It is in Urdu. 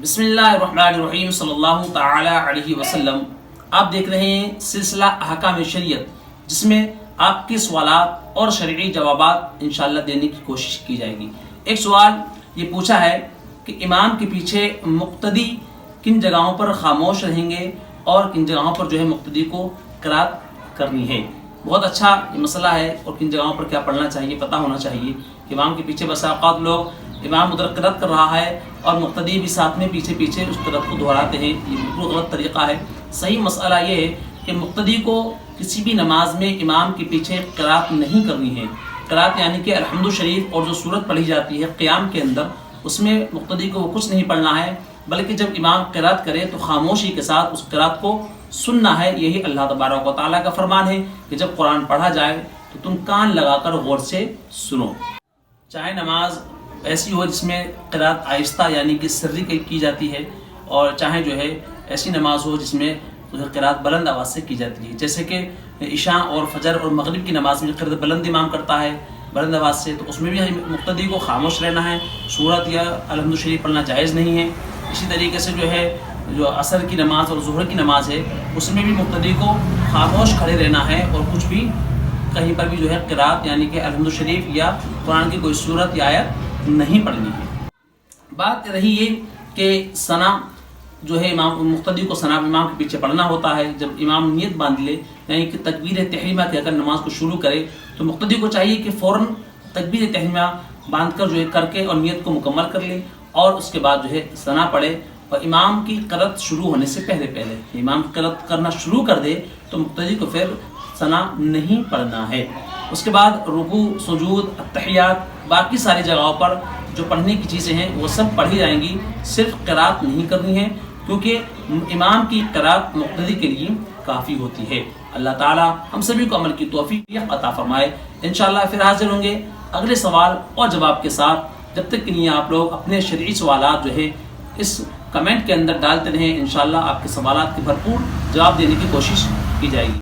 بسم اللہ الرحمن الرحیم صلی اللہ تعالی علیہ وسلم۔ آپ دیکھ رہے ہیں سلسلہ احکام شریعت، جس میں آپ کے سوالات اور شرعی جوابات انشاءاللہ دینے کی کوشش کی جائے گی۔ ایک سوال یہ پوچھا ہے کہ امام کے پیچھے مقتدی کن جگہوں پر خاموش رہیں گے اور کن جگہوں پر جو ہے مقتدی کو قرات کرنی ہے۔ بہت اچھا یہ مسئلہ ہے، اور کن جگہوں پر کیا پڑھنا چاہیے پتہ ہونا چاہیے۔ امام کے پیچھے بسا اوقات لوگ امام ادھر قرات کر رہا ہے اور مقتدی بھی ساتھ میں پیچھے پیچھے اس قرات کو دہراتے ہیں، یہ بالکل غلط طریقہ ہے۔ صحیح مسئلہ یہ ہے کہ مقتدی کو کسی بھی نماز میں امام کے پیچھے قرات نہیں کرنی ہے۔ قرات یعنی کہ الحمد شریف اور جو سورت پڑھی جاتی ہے قیام کے اندر، اس میں مقتدی کو وہ کچھ نہیں پڑھنا ہے، بلکہ جب امام قرات کرے تو خاموشی کے ساتھ اس قرات کو سننا ہے۔ یہی اللہ تبارک و تعالیٰ کا فرمان ہے کہ جب قرآن پڑھا جائے تو تم کان لگا کر غور سے سنو۔ چاہے نماز ایسی ہو جس میں قرات آہستہ یعنی کہ سری کی جاتی ہے، اور چاہے جو ہے ایسی نماز ہو جس میں قرات بلند آواز سے کی جاتی ہے، جیسے کہ عشاء اور فجر اور مغرب کی نماز میں قرات بلند امام کرتا ہے بلند آواز سے، تو اس میں بھی مقتدی کو خاموش رہنا ہے، سورت یا الحمد شریف پڑھنا جائز نہیں ہے۔ اسی طریقے سے جو ہے جو عصر کی نماز اور ظہر کی نماز ہے، اس میں بھی مقتدی کو خاموش کھڑے رہنا ہے، اور کچھ بھی کہیں پر بھی جو ہے قرات یعنی کہ الحمد شریف یا قرآن کی کوئی سورت یا آیت نہیں پڑھنی ہے۔ بات رہی یہ کہ ثنا جو ہے امام مقتدی کو ثنا امام کے پیچھے پڑھنا ہوتا ہے۔ جب امام نیت باندھ لے یعنی کہ تکبیر تحریمہ کے اگر نماز کو شروع کرے تو مقتدی کو چاہیے کہ فوراً تکبیر تحریمہ باندھ کر جو ہے کر کے اور نیت کو مکمل کر لے، اور اس کے بعد جو ہے ثنا پڑھے، اور امام کی قرات شروع ہونے سے پہلے امام قرات کرنا شروع کر دے تو مقتدی کو پھر ثنا نہیں پڑھنا ہے۔ اس کے بعد رکوع، سجود، التحیات، باقی ساری جگہوں پر جو پڑھنے کی چیزیں ہیں وہ سب پڑھی جائیں گی، صرف قرات نہیں کرنی ہے، کیونکہ امام کی قرات مقتدی کے لیے کافی ہوتی ہے۔ اللہ تعالی ہم سبھی کو عمل کی توفیق عطا فرمائے۔ انشاءاللہ پھر حاضر ہوں گے اگلے سوال اور جواب کے ساتھ۔ جب تک کہ نہیں آپ لوگ اپنے شرعی سوالات جو ہے اس کمنٹ کے اندر ڈالتے رہیں، انشاءاللہ آپ کے سوالات کے بھرپور جواب دینے کی کوشش کی جائے گی۔